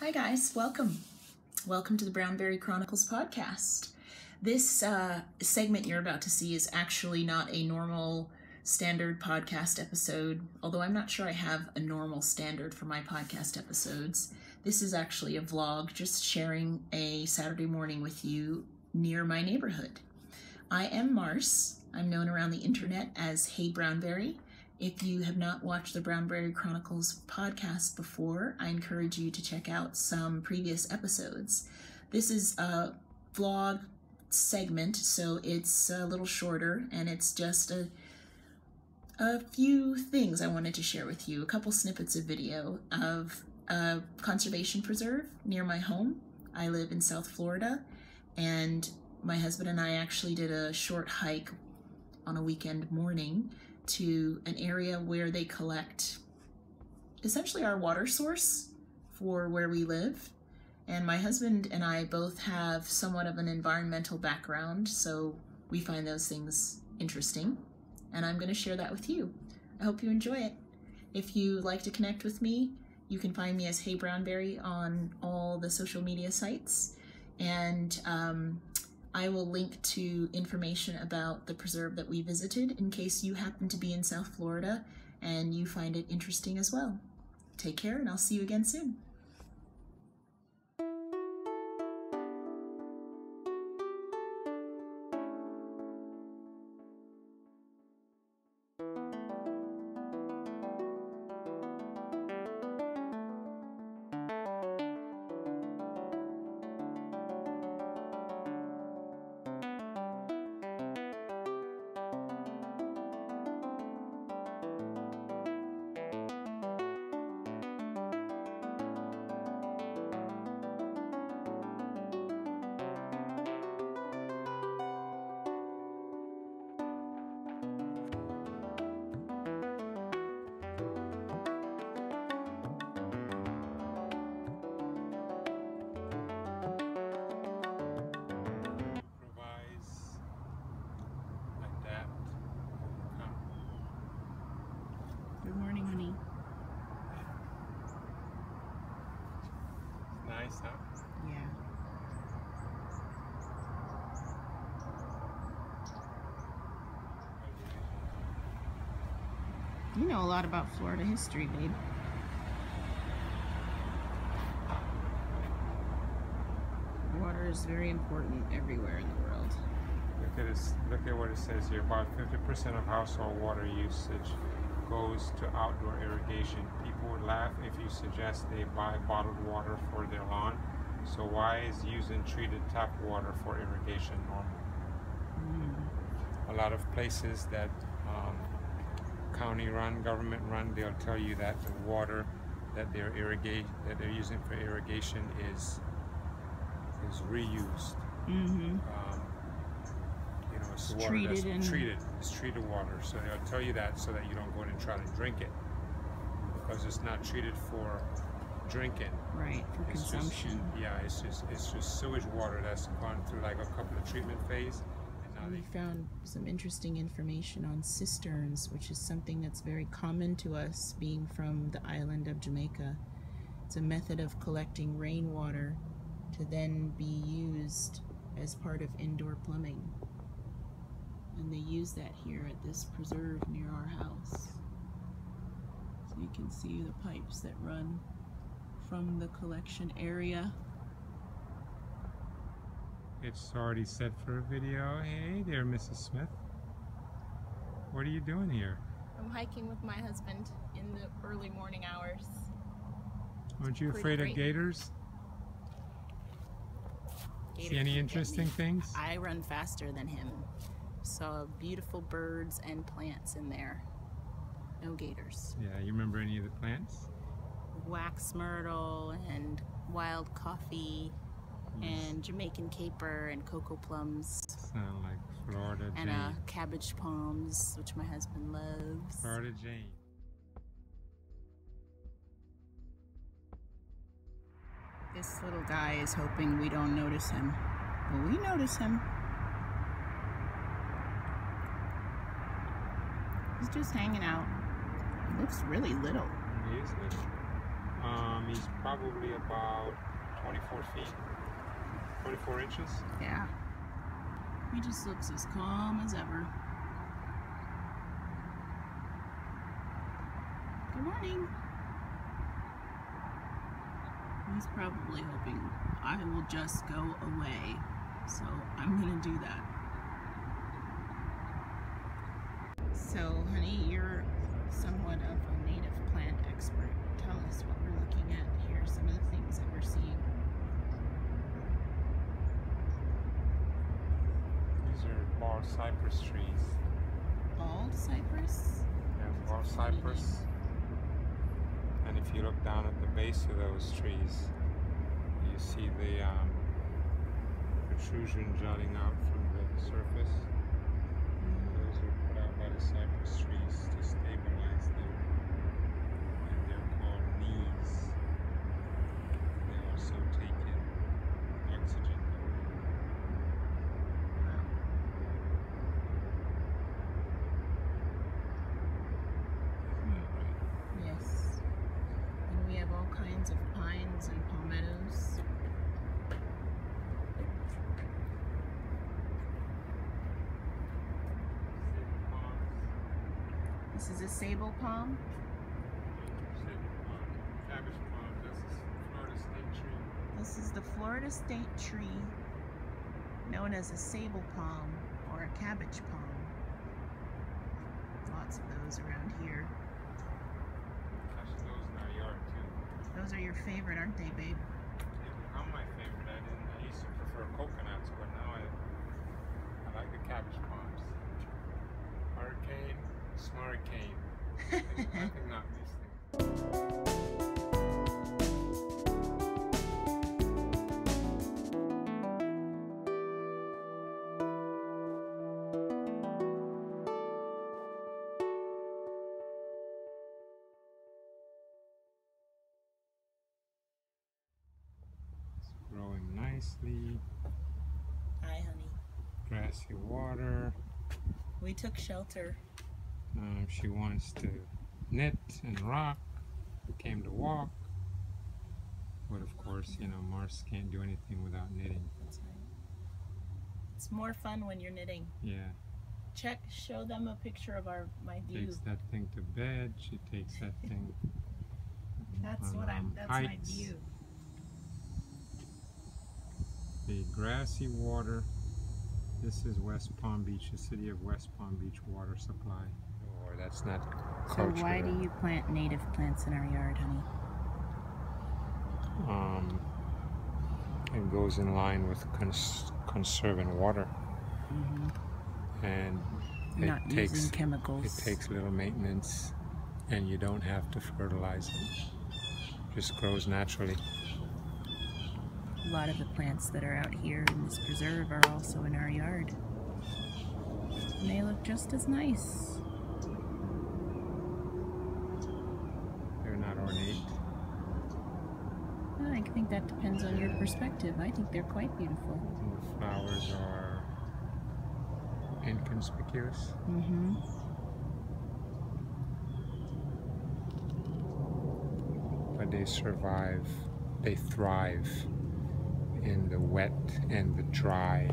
Hi guys, welcome. Welcome to the Brownberry Chronicles podcast. This segment you're about to see is actually not a normal standard podcast episode, although I'm not sure I have a normal standard for my podcast episodes. This is actually a vlog, just sharing a Saturday morning with you near my neighborhood. I am Mars. I'm known around the internet as heyBrownBerry. If you have not watched the Brownberry Chronicles podcast before, I encourage you to check out some previous episodes. This is a vlog segment, so it's a little shorter, and it's just a few things I wanted to share with you. A couple snippets of video of a conservation preserve near my home. I live in South Florida, and my husband and I actually did a short hike on a weekend morning to an area where they collect essentially our water source for where we live. And my husband and I both have somewhat of an environmental background, so we find those things interesting. And I'm going to share that with you. I hope you enjoy it. If you like to connect with me, you can find me as heyBrownBerry on all the social media sites. And I will link to information about the preserve that we visited in case you happen to be in South Florida and you find it interesting as well. Take care, and I'll see you again soon. Good morning, honey. Nice, huh? Yeah. You know a lot about Florida history, babe. Water is very important everywhere in the world. Look at this. Look at what it says here. About 50% of household water usage goes to outdoor irrigation. People would laugh if you suggest they buy bottled water for their lawn. So why is using treated tap water for irrigation normal? A lot of places that county run, government run, they'll tell you that the water that they're using for irrigation is reused. It's water treated that's treated. It's treated water. So they'll tell you that so that you don't go in and try to drink it, because it's not treated for drinking. Right, for consumption. It's just sewage water that's gone through like a couple of treatment phase. And now we found some interesting information on cisterns, which is something that's very common to us being from the island of Jamaica. It's a method of collecting rainwater to then be used as part of indoor plumbing. And they use that here at this preserve near our house. So you can see the pipes that run from the collection area. It's already set for a video. Hey there, Mrs. Smith. What are you doing here? I'm hiking with my husband in the early morning hours. Aren't you afraid of gators? See any interesting things? I run faster than him. Saw beautiful birds and plants in there. No gators. Yeah, you remember any of the plants? Wax myrtle and wild coffee and Jamaican caper and cocoa plums. Sound like Florida Jane. And cabbage palms, which my husband loves. Florida Jane. This little guy is hoping we don't notice him. But we notice him. He's just hanging out. He looks really little. He is little. He's probably about 24 feet, 24 inches. Yeah. He just looks as calm as ever. Good morning. He's probably hoping I will just go away, so I'm gonna do that. So, honey, you're somewhat of a native plant expert. Tell us what we're looking at here, some of the things that we're seeing. These are bald cypress trees. Bald cypress? Yeah, bald cypress. And if you look down at the base of those trees, you see the protrusion jutting out from the surface. Those are put out by the cypress trees to stabilize them. And they're called knees. They also take in oxygen. Yes. And we have all kinds of pines and palmettos. This is a sable palm. Cabbage palm. This is Florida state tree. This is the Florida state tree known as a sable palm or a cabbage palm. Lots of those around here. Gosh, those in our yard too. Those are your favorite, aren't they, babe? They become my favorite. I used to prefer coconuts, but now I like the cabbage palms. Hurricane, smarricane. Nothing not these things. It's growing nicely. Hi, honey. Grassy water. We took shelter. She wants to knit and rock. Came to walk. But of course, you know, Mars can't do anything without knitting. That's right. It's more fun when you're knitting. Yeah. Show them a picture of my view. Takes that thing to bed. She takes that thing. That's on, that's my hikes. view. The grassy water. This is West Palm Beach, the city of West Palm Beach water supply. Or that's not cultural. So why do you plant native plants in our yard, honey? It goes in line with conserving water. Mm-hmm. And Not using chemicals. It takes little maintenance, and you don't have to fertilize it. It just grows naturally. A lot of the plants that are out here in this preserve are also in our yard. And they look just as nice. They're not ornate. I think that depends on your perspective. I think they're quite beautiful. And the flowers are inconspicuous. Mm-hmm. But they survive, they thrive in the wet and the dry